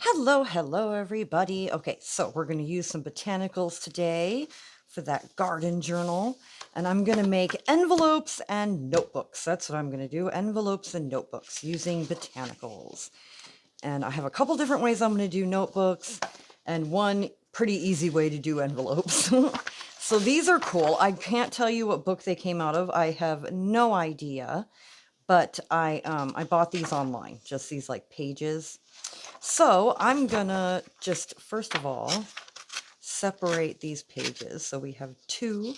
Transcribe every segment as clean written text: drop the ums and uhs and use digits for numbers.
Hello, everybody. Okay, so we're going to use some botanicals today for that garden journal. And I'm going to make envelopes and notebooks. That's what I'm going to do, envelopes and notebooks using botanicals. And I have a couple different ways I'm going to do notebooks and one pretty easy way to do envelopes. So these are cool. I can't tell you what book they came out of. I have no idea, but I bought these online, just these like pages. So I'm gonna just, first of all, separate these pages. So we have two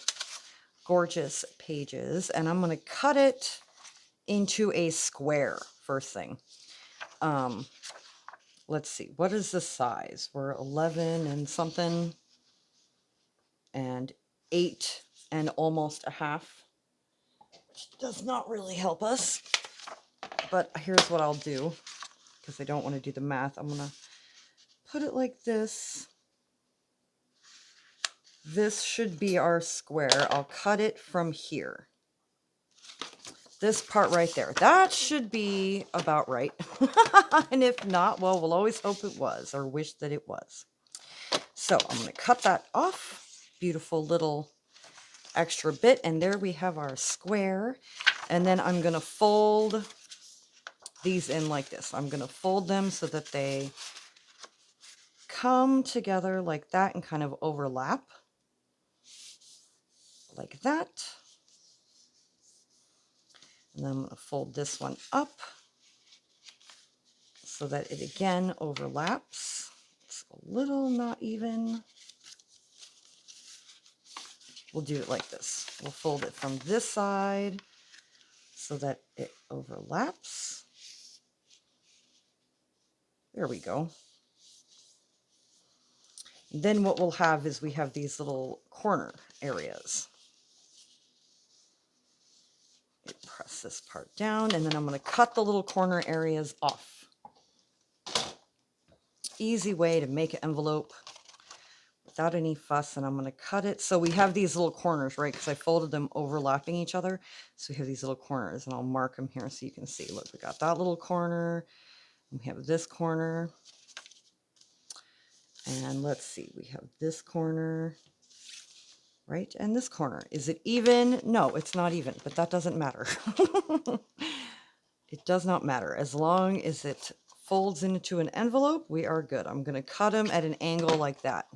gorgeous pages, and I'm gonna cut it into a square first thing. Let's see, what is the size? We're 11 and something, and 8 and almost a half, which does not really help us. But here's what I'll do, because I don't want to do the math. I'm gonna put it like this. This should be our square. I'll cut it from here. This part right there. That should be about right. And if not, well, we'll always hope it was or wish that it was. So I'm going to cut that off. Beautiful little extra bit. And there we have our square. And then I'm going to fold these in like this. I'm going to fold them so that they come together like that and kind of overlap like that. And then I'm going to fold this one up so that it again overlaps. It's a little not even. We'll do it like this. We'll fold it from this side so that it overlaps. There we go. And then what we'll have is we have these little corner areas. Press this part down, and then I'm going to cut the little corner areas off. Easy way to make an envelope without any fuss, and I'm going to cut it. So we have these little corners, right? Because I folded them overlapping each other. So we have these little corners, and I'll mark them here so you can see. Look, we got that little corner. We have this corner. And let's see, we have this corner, right? And this corner. Is it even? No, it's not even, but that doesn't matter. It does not matter. As long as it folds into an envelope, we are good. I'm going to cut them at an angle like that.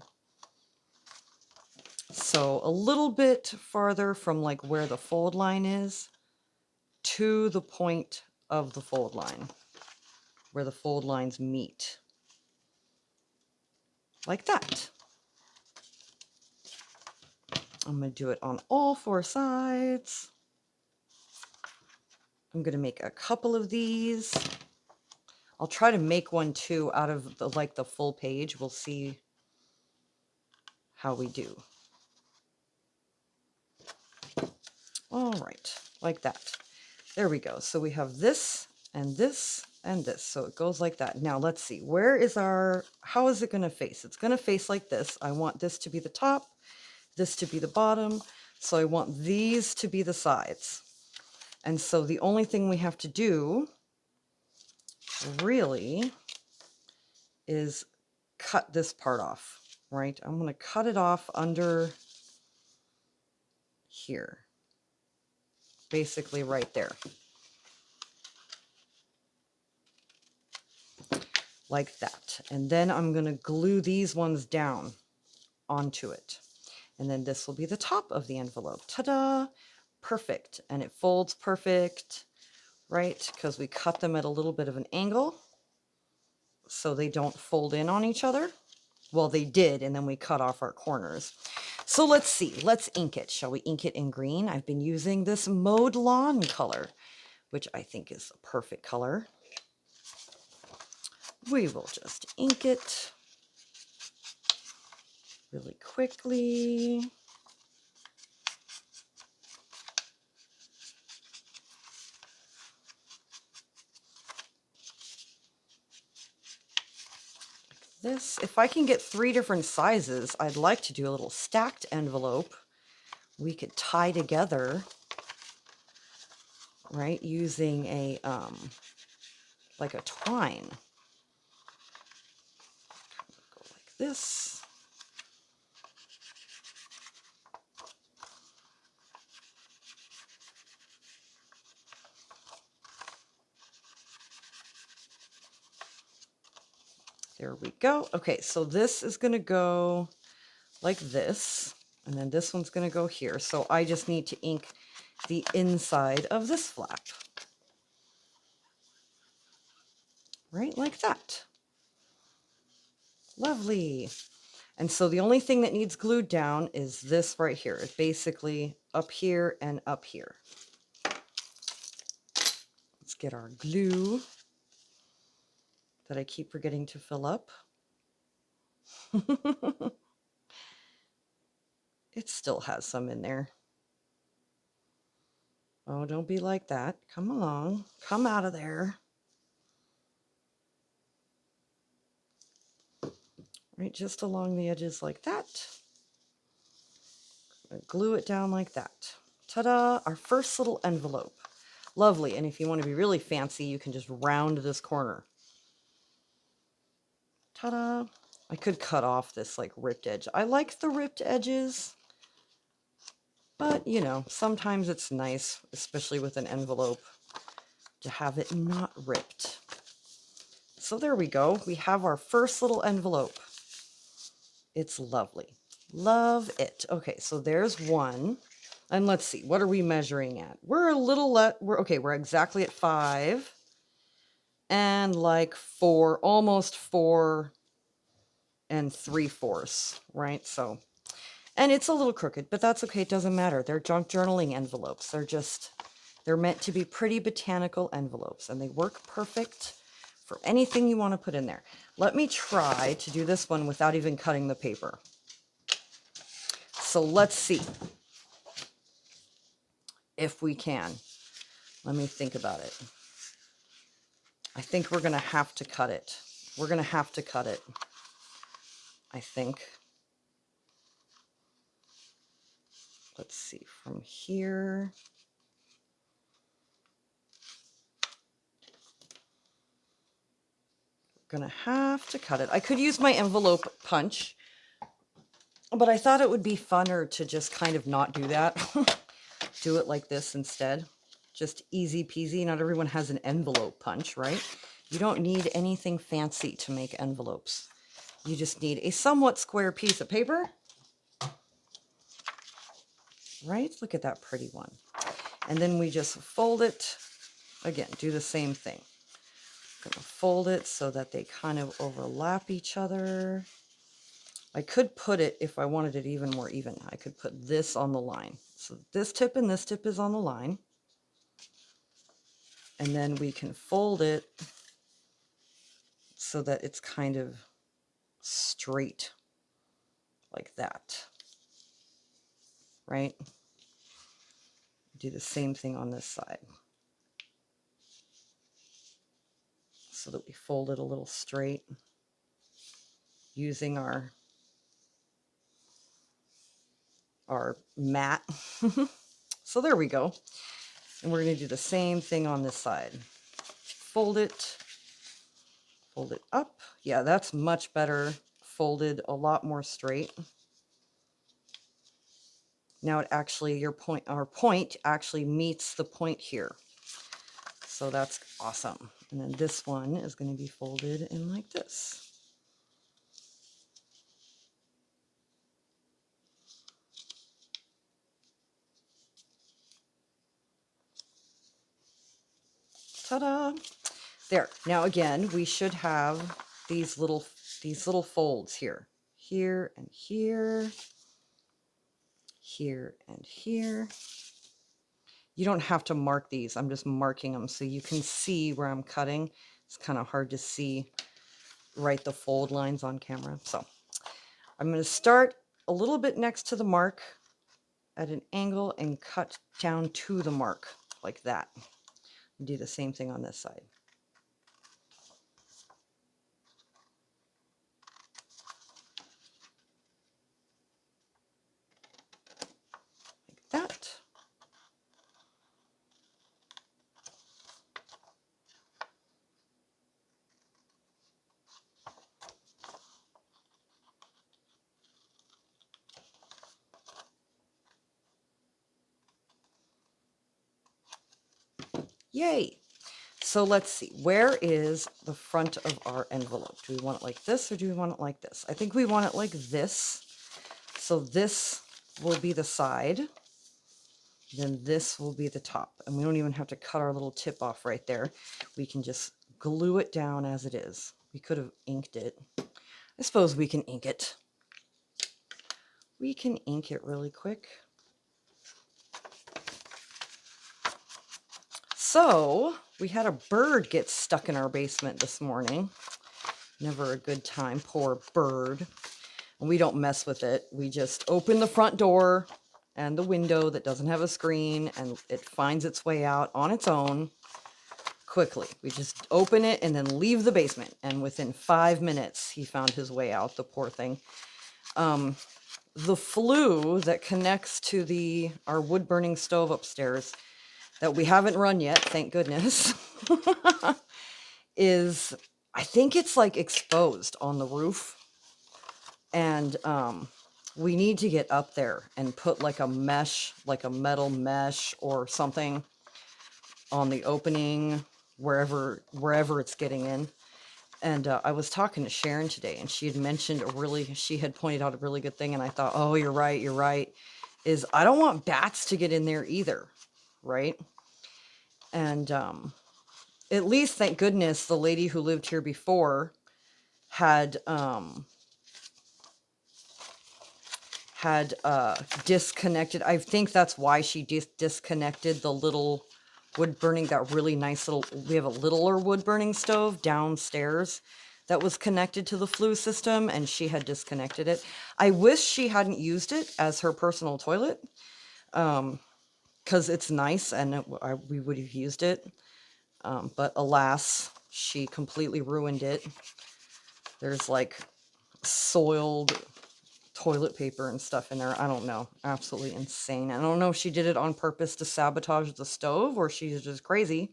So a little bit farther from like where the fold line is to the point of the fold line, where the fold lines meet. Like that. I'm going to do it on all 4 sides. I'm going to make a couple of these. I'll try to make one too out of the full page. We'll see how we do. All right, like that. There we go. So we have this and this and this. So it goes like that. Now let's see. Where is our, how is it going to face? It's going to face like this. I want this to be the top, this to be the bottom. So I want these to be the sides. And so the only thing we have to do really is cut this part off, right? I'm going to cut it off under here, basically right there. Like that. And then I'm going to glue these ones down onto it. And then this will be the top of the envelope. Ta-da! Perfect. And it folds perfect, right? Because we cut them at a little bit of an angle so they don't fold in on each other. Well, they did, and then we cut off our corners. So let's see. Let's ink it. Shall we ink it in green? I've been using this Mowed Lawn color, which I think is the perfect color. We will just ink it really quickly. This, if I can get 3 different sizes, I'd like to do a little stacked envelope we could tie together, right, using a like a twine. this. There we go. Okay, so this is going to go like this, and then this one's going to go here. So I just need to ink the inside of this flap. Right, like that. Lovely. And so the only thing that needs glued down is this right here. It's basically up here and up here. Let's get our glue that I keep forgetting to fill up. It still has some in there. Oh, don't be like that. Come along. Come out of there. Right, just along the edges like that. Glue it down like that. Ta-da! Our first little envelope. Lovely. And if you want to be really fancy, you can just round this corner. Ta-da! I could cut off this like ripped edge. I like the ripped edges, but you know, sometimes it's nice, especially with an envelope, to have it not ripped. So there we go. We have our first little envelope. It's lovely. Love it. Okay, so there's one. And let's see, what are we measuring at? We're a little we're exactly at 5 and like 4, almost 4 3/4, right? So, and it's a little crooked, but that's okay. It doesn't matter. They're junk journaling envelopes. They're meant to be pretty botanical envelopes, and they work perfect for anything you want to put in there. Let me try to do this one without even cutting the paper. So let's see if we can. Let me think about it. I think we're going to have to cut it. We're going to have to cut it, I think. Let's see, from here. We're going to have to cut it. I could use my envelope punch, but I thought it would be funner to just kind of not do that. Do it like this instead. Just easy peasy. Not everyone has an envelope punch, right? You don't need anything fancy to make envelopes. You just need a somewhat square piece of paper. Right? Look at that pretty one. And then we just fold it. Again, do the same thing. I'm going to fold it so that they kind of overlap each other. I could put it, if I wanted it even more even, I could put this on the line. So this tip and this tip is on the line. And then we can fold it so that it's kind of straight like that. Right? Do the same thing on this side. So that we fold it a little straight using our mat. So there we go. And we're going to do the same thing on this side. Fold it up. Yeah, that's much better. Folded a lot more straight. Now it actually, our point actually meets the point here. So that's awesome. And then this one is going to be folded in like this. Ta-da! There. Now again, we should have these little folds here. Here and here. Here and here. You don't have to mark these. I'm just marking them so you can see where I'm cutting. It's kind of hard to see the fold lines on camera. So I'm going to start a little bit next to the mark at an angle and cut down to the mark like that. Do the same thing on this side. Like that. Yay. So let's see, where is the front of our envelope? Do we want it like this or do we want it like this? I think we want it like this. So this will be the side, then this will be the top. And we don't even have to cut our little tip off right there. We can just glue it down as it is. We could have inked it. I suppose we can ink it. We can ink it really quick. So we had a bird get stuck in our basement this morning. Never a good time, poor bird. And we don't mess with it. We just open the front door and the window that doesn't have a screen, and it finds its way out on its own quickly. We just open it and then leave the basement. And within 5 minutes, he found his way out, the poor thing. The flue that connects to our wood burning stove upstairs that we haven't run yet, thank goodness, is, I think it's like exposed on the roof. And we need to get up there and put like a mesh, like a metal mesh or something on the opening, wherever it's getting in. And I was talking to Sharon today, and she had mentioned she had pointed out a really good thing, and I thought, oh, you're right, is I don't want bats to get in there either, right? And at least, thank goodness, the lady who lived here before had disconnected. I think that's why she disconnected the little wood burning, that really nice little, we have a littler wood burning stove downstairs that was connected to the flue system, and she had disconnected it. I wish she hadn't used it as her personal toilet, because it's nice and we would have used it. But alas, she completely ruined it. There's like soiled toilet paper and stuff in there. I don't know. Absolutely insane. I don't know if she did it on purpose to sabotage the stove or she's just crazy.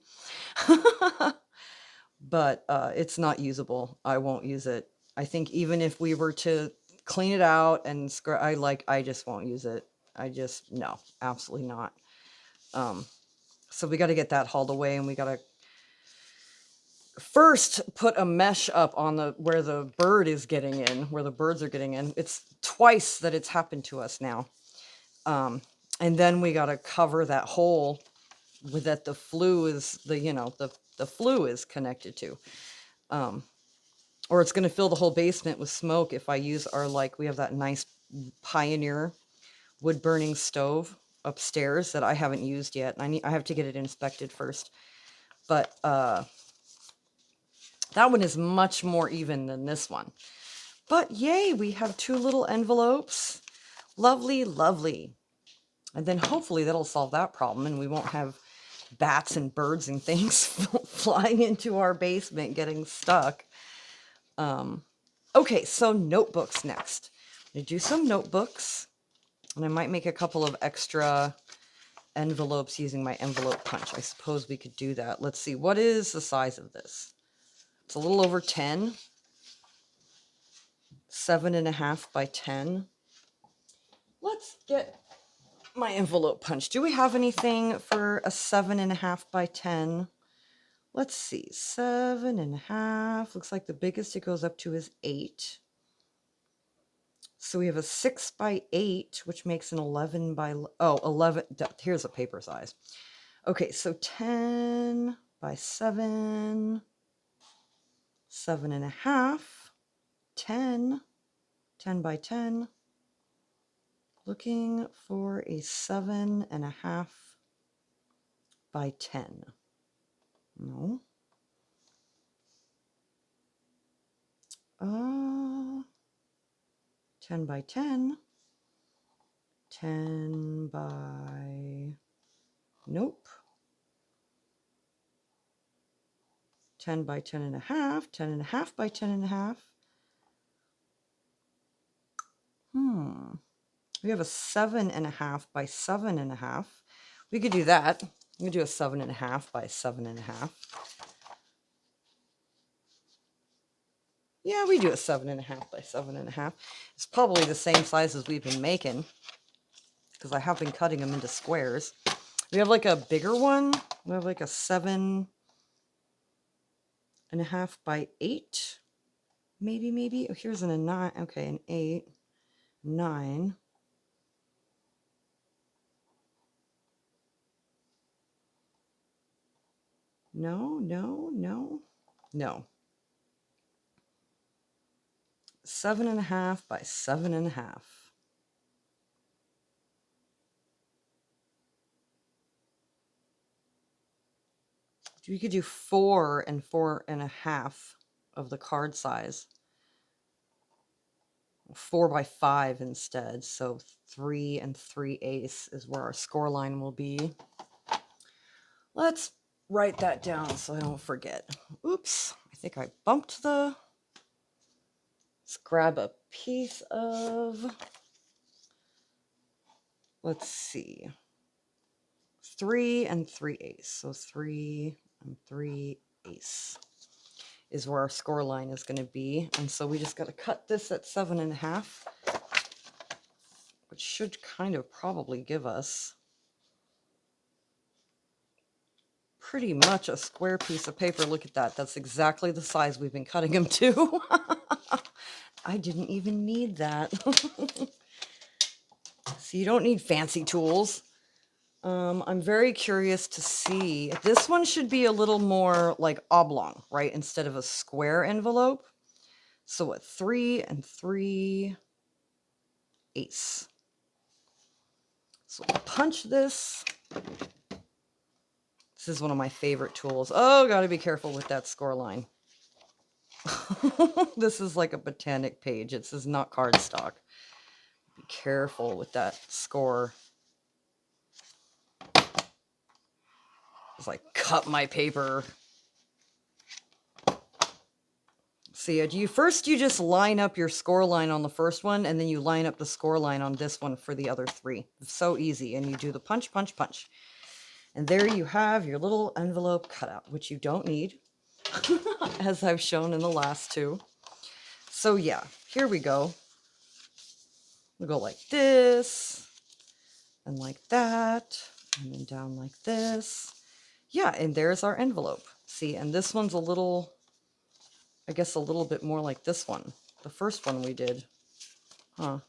But it's not usable. I won't use it. I think even if we were to clean it out and I just won't use it. No, absolutely not. So we got to get that hauled away, and we got to first put a mesh up on where the bird is getting in, where the birds are getting in. It's twice that it's happened to us now. And then we got to cover that hole that the flue is the flue is connected to. Or it's going to fill the whole basement with smoke if I use we have that nice Pioneer wood burning stove upstairs that I haven't used yet. I have to get it inspected first. But that one is much more even than this one. But yay, we have 2 little envelopes. Lovely, lovely. And then hopefully that'll solve that problem, and we won't have bats and birds and things flying into our basement getting stuck. Okay, so notebooks next. I'm going to do some notebooks, and I might make a couple of extra envelopes using my envelope punch. I suppose we could do that. Let's see, what is the size of this? It's a little over 10. 7.5 by 10. Let's get my envelope punch. Do we have anything for a 7.5 by 10? Let's see, 7.5. Looks like the biggest it goes up to is 8. So we have a 6 by 8, which makes an 11 by, 11. Here's a paper size. Okay, so 10 by 7, 7.5, 10, 10 by 10. Looking for a 7.5 by 10. No. 10 by 10. 10 by... Nope. 10 by 10.5. 10.5 by 10.5. We have a 7.5 by 7.5. We could do that. We could do a 7.5 by 7.5. Yeah, we do a 7.5 by 7.5. It's probably the same size as we've been making, because I have been cutting them into squares. We have like a bigger one. We have like a 7.5 by 8. Maybe. Oh, here's a 9. Okay, an 8, 9. No. 7.5 by 7.5. We could do 4 and 4.5 of the card size. 4 by 5 instead. So 3 and 3/8 is where our score line will be. Let's write that down so I don't forget. Oops, I think I bumped the... Let's grab a piece of... Let's see. 3 and 3/8. So 3 and 3/8 is where our score line is going to be. And so we just got to cut this at 7.5, which should kind of probably give us pretty much a square piece of paper. Look at that. That's exactly the size we've been cutting them to. I didn't even need that. So you don't need fancy tools. I'm very curious to see. This one should be a little more like oblong, right? Instead of a square envelope. So what, 3 and 3/8. So we'll punch this. This is one of my favorite tools. Oh, gotta be careful with that score line. This is like a Botanic page. This is not cardstock. Be careful with that score. It's like cut my paper. See, you just line up your score line on the first one, and then you line up the score line on this one for the other 3. It's so easy, and you do the punch, punch, punch. And there you have your little envelope cutout, which you don't need, as I've shown in the last 2. So yeah, here we go. We'll go like this, and like that, and then down like this. Yeah, and there's our envelope. See, and this one's a little, I guess a little bit more like this one. The first one we did. Huh.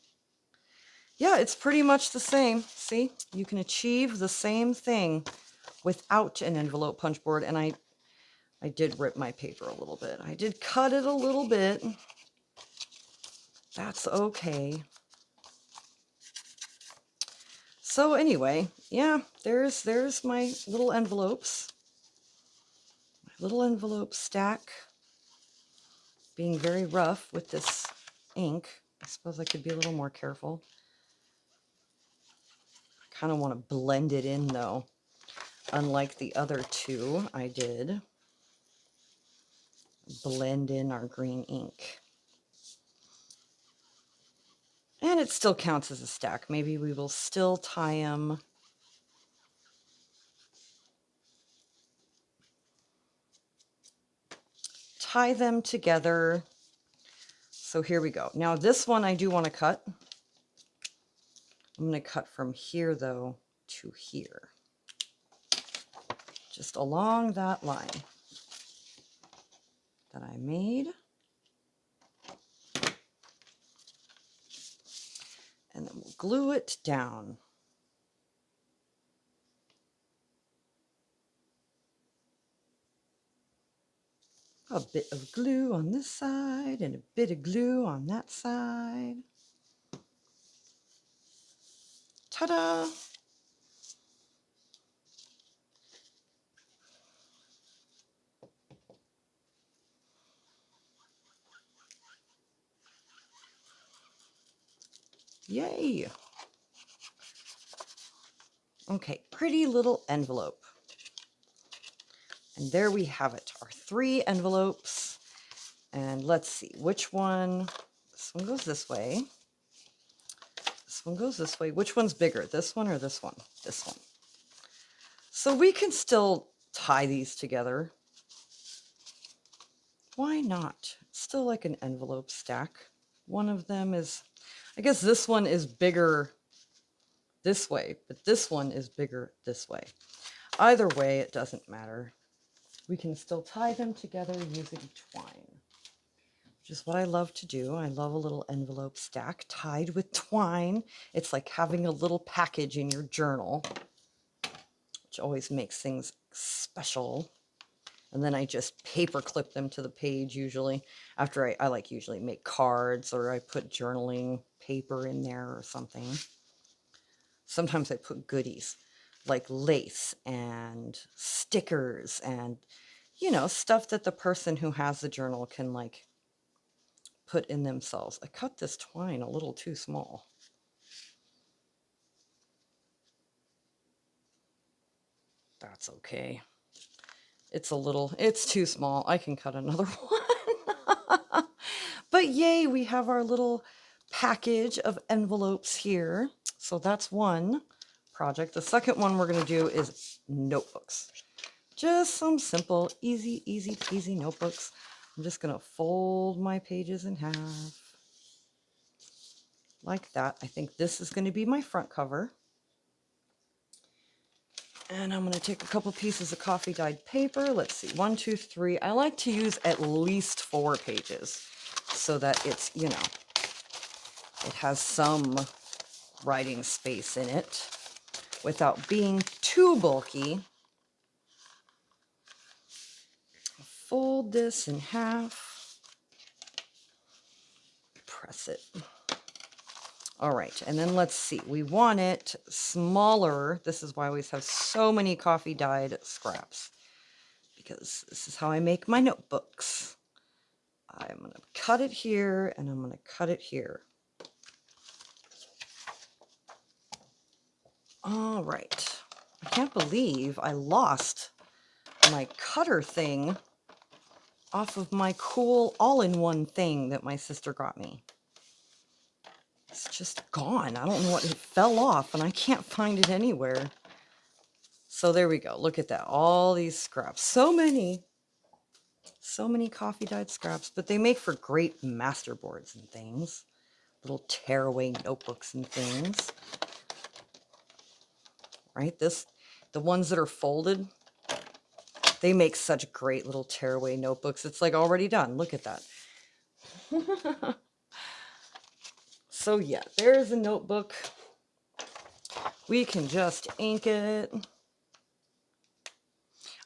Yeah, it's pretty much the same. See, you can achieve the same thing without an envelope punch board. And I did rip my paper a little bit. I did cut it a little bit. That's okay. So anyway, yeah, there's my little envelopes. My little envelope stack. Being very rough with this ink. I suppose I could be a little more careful. I kind of want to blend it in though. Unlike the other 2, I did blend in our green ink. And it still counts as a stack. Maybe we will still tie them. Tie them together. So here we go. Now this one I do want to cut. I'm going to cut from here though to here. Just along that line that I made. And then we'll glue it down. A bit of glue on this side and a bit of glue on that side. Ta-da! Yay! Okay, pretty little envelope. And there we have it, our 3 envelopes. And let's see, which one, this one goes this way. This one goes this way. Which one's bigger, this one or this one? This one. So we can still tie these together. Why not? It's still like an envelope stack. One of them is, I guess this one is bigger this way, but this one is bigger this way. Either way, it doesn't matter. We can still tie them together using twine, which is what I love to do. I love a little envelope stack tied with twine. It's like having a little package in your journal, which always makes things special. And then I just paper clip them to the page usually. After I like usually make cards, or I put journaling paper in there or something. Sometimes I put goodies like lace and stickers and, you know, stuff that the person who has the journal can like put in themselves. I cut this twine a little too small. That's okay. It's too small. I can cut another one. But yay, we have our little package of envelopes here. So that's one project. The second one we're going to do is notebooks. Just some simple, easy peasy notebooks. I'm just going to fold my pages in half like that. I think this is going to be my front cover. And I'm going to take a couple pieces of coffee dyed paper. Let's see, 1, 2, 3. I like to use at least 4 pages so that it's, you know, it has some writing space in it without being too bulky. Fold this in half. Press it. All right, and then let's see. We want it smaller. This is why I always have so many coffee dyed scraps, because this is how I make my notebooks. I'm going to cut it here, and I'm going to cut it here. All right. I can't believe I lost my cutter thing off of my cool all-in-one thing that my sister got me. It's just gone. I don't know what, it fell off and I can't find it anywhere. So there we go. Look at that. All these scraps. So many coffee dyed scraps, but they make for great masterboards and things. Little tearaway notebooks and things. Right? The ones that are folded, they make such great little tearaway notebooks. It's like already done. Look at that. So yeah, there's a notebook. We can just ink it.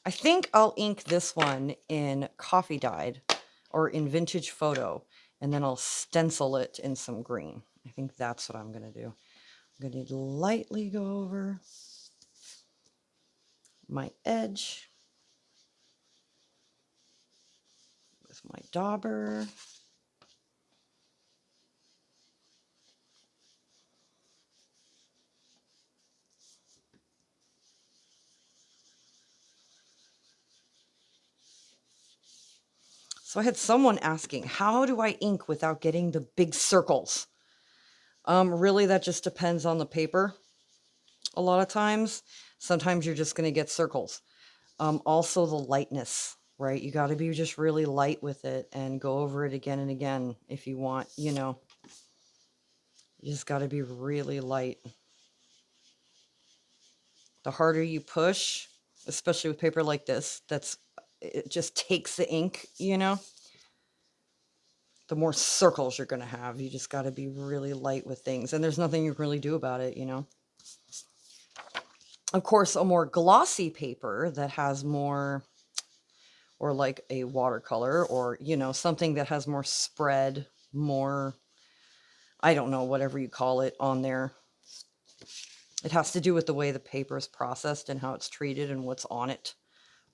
I think I'll ink this one in coffee dyed or in vintage photo, and then I'll stencil it in some green. I think that's what I'm going to do. I'm going to lightly go over my edge with my dauber. So I had someone asking, how do I ink without getting the big circles? Really, that just depends on the paper. A lot of times, sometimes you're just going to get circles. Also the lightness, right? You got to be just really light with it and go over it again and again if you want, you know. You just got to be really light. The harder you push, especially with paper like this, it just takes the ink, you know. The more circles you're going to have. You just got to be really light with things. And there's nothing you can really do about it, you know. Of course, a more glossy paper that has more, or like a watercolor, or, you know, something that has more spread, more, I don't know, whatever you call it on there. It has to do with the way the paper is processed and how it's treated and what's on it,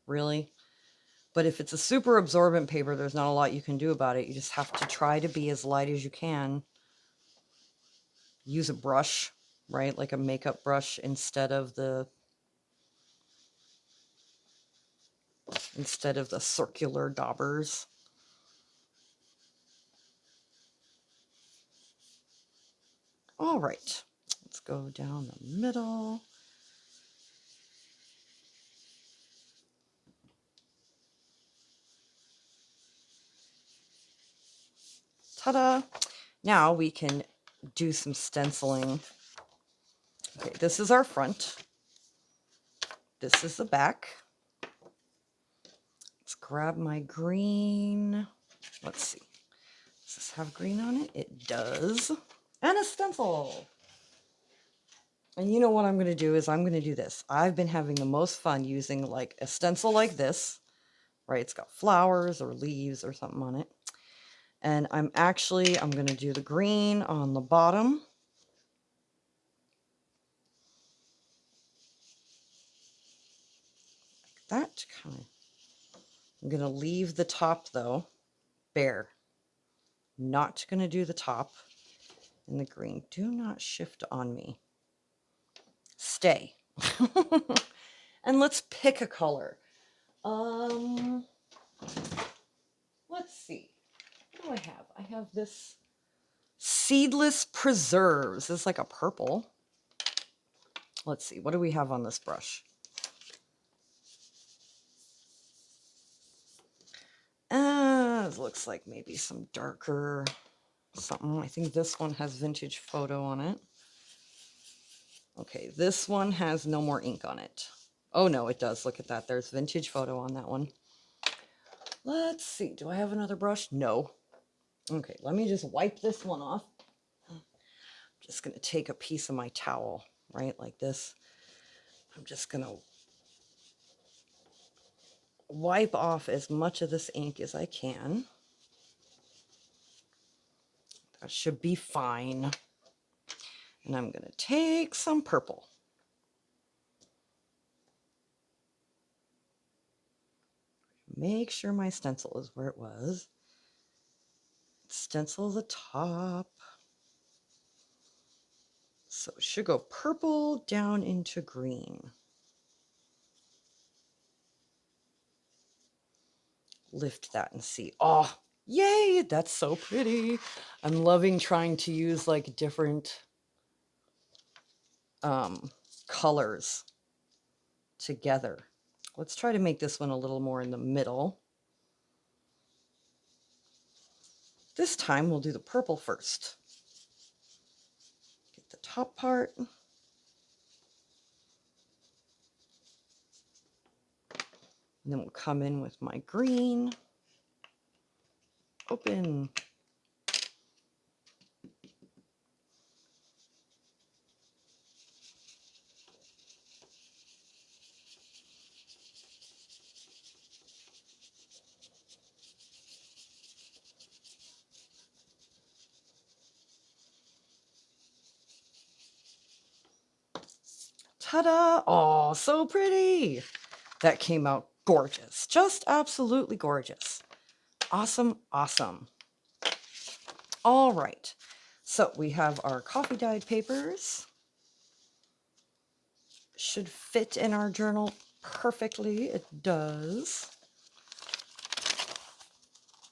really. But if it's a super absorbent paper, there's not a lot you can do about it. You just have to try to be as light as you can. Use a brush, right? Like a makeup brush instead of the circular daubers. All right, let's go down the middle. Ta-da! Now we can do some stenciling. Okay, this is our front. This is the back. Let's grab my green. Let's see. Does this have green on it? It does. And a stencil. And you know what I'm going to do is I'm going to do this. I've been having the most fun using like a stencil like this, right? It's got flowers or leaves or something on it. And I'm going to do the green on the bottom. Like that kind of. I'm going to leave the top though bare. Not going to do the top in the green. Do not shift on me. Stay. And let's pick a color. Let's see. What do I have? I have this Seedless Preserves. It's like a purple. Let's see. What do we have on this brush? It looks like maybe some darker something. I think this one has Vintage Photo on it. Okay, this one has no more ink on it. Oh no, it does. Look at that. There's Vintage Photo on that one. Let's see. Do I have another brush? No. Okay, let me just wipe this one off. I'm just going to take a piece of my towel, right, like this. I'm just going to wipe off as much of this ink as I can. That should be fine. And I'm going to take some purple. Make sure my stencil is where it was. Stencil the top. So it should go purple down into green. Lift that and see. Oh, yay, that's so pretty. I'm loving trying to use like different colors together. Let's try to make this one a little more in the middle. This time we'll do the purple first. Get the top part. And then we'll come in with my green. Open. Ta-da! Oh, so pretty. That came out gorgeous. Just absolutely gorgeous. Awesome, awesome. All right. So we have our coffee dyed papers. Should fit in our journal perfectly. It does.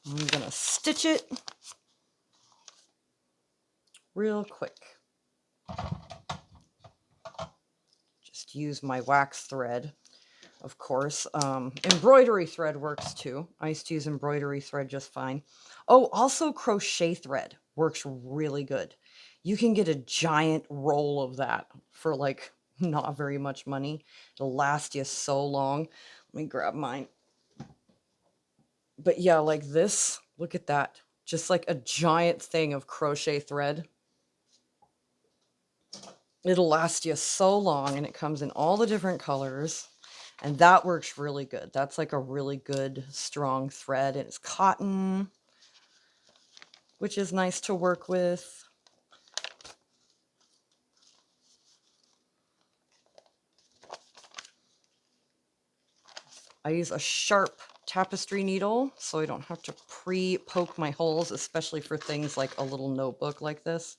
I'm going to stitch it real quick. Just use my wax thread, of course. Embroidery thread works too. I used to use embroidery thread just fine. Oh, also crochet thread works really good. You can get a giant roll of that for like not very much money. It'll last you so long. Let me grab mine. But yeah, like this, look at that. Just like a giant thing of crochet thread. It'll last you so long, and it comes in all the different colors. And that works really good. That's like a really good, strong thread. And it's cotton, which is nice to work with. I use a sharp tapestry needle, so I don't have to pre-poke my holes, especially for things like a little notebook like this.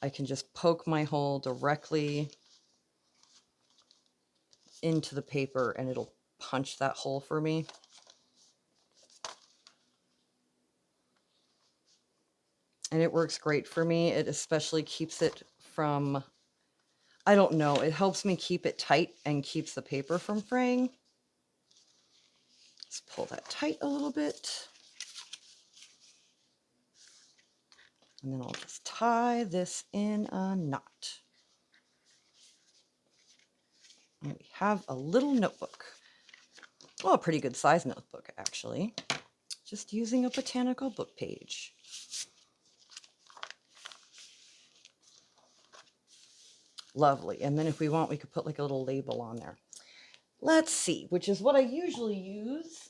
I can just poke my hole directly into the paper, and it'll punch that hole for me. And it works great for me. It especially keeps it from, I don't know, it helps me keep it tight and keeps the paper from fraying. Let's pull that tight a little bit. And then I'll just tie this in a knot. And we have a little notebook. Well, a pretty good size notebook, actually. Just using a botanical book page. Lovely. And then if we want, we could put like a little label on there. Let's see, which is what I usually use.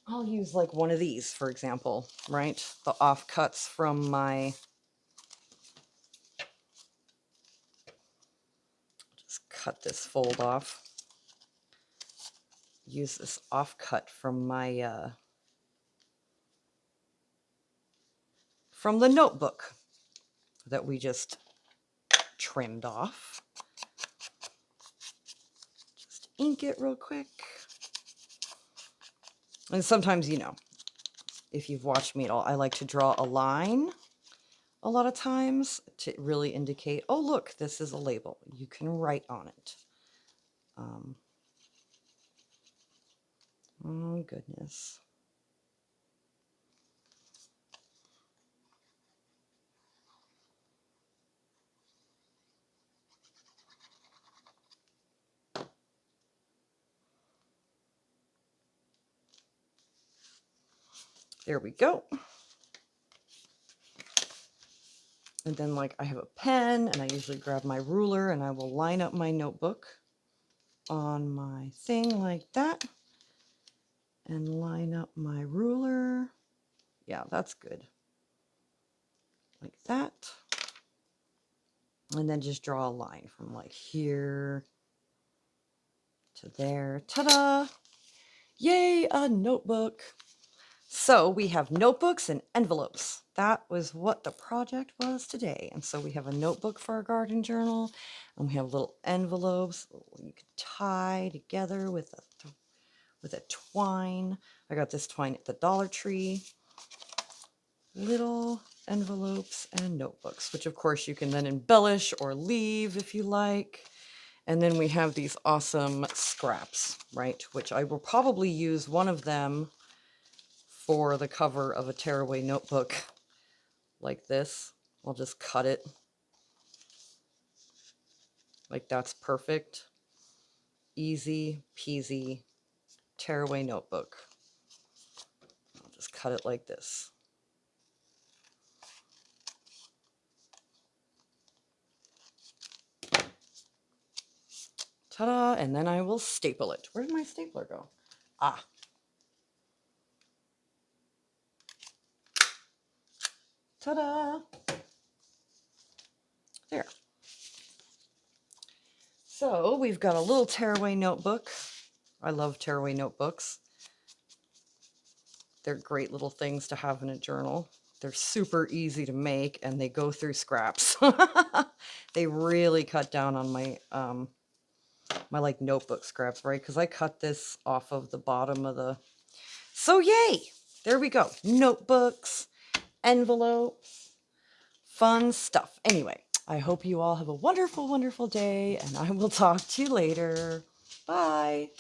I'll use like one of these, for example, right? The offcuts from my, just cut this fold off. Use this offcut from my, from the notebook that we just trimmed off. Just ink it real quick. And sometimes, you know, if you've watched me at all, I like to draw a line a lot of times to really indicate, oh, look, this is a label. You can write on it. Oh, goodness. There we go. And then like I have a pen and I usually grab my ruler and I will line up my notebook on my thing like that and line up my ruler. Yeah, that's good. Like that. And then just draw a line from like here to there. Ta-da! Yay, a notebook. So we have notebooks and envelopes. That was what the project was today. And so we have a notebook for our garden journal, and we have little envelopes you can tie together with a twine. I got this twine at the Dollar Tree. Little envelopes and notebooks, which of course you can then embellish or leave if you like. And then we have these awesome scraps, right? Which I will probably use one of them for the cover of a tearaway notebook like this. I'll just cut it. Like that's perfect. Easy peasy tearaway notebook. I'll just cut it like this. Ta-da! And then I will staple it. Where did my stapler go? Ah. Ta-da! There. So we've got a little tearaway notebook. I love tearaway notebooks. They're great little things to have in a journal. They're super easy to make and they go through scraps. They really cut down on my my like notebook scraps, right? Because I cut this off of the bottom of the... So yay! There we go. Notebooks, envelopes, fun stuff. Anyway, I hope you all have a wonderful, wonderful day, and I will talk to you later. Bye.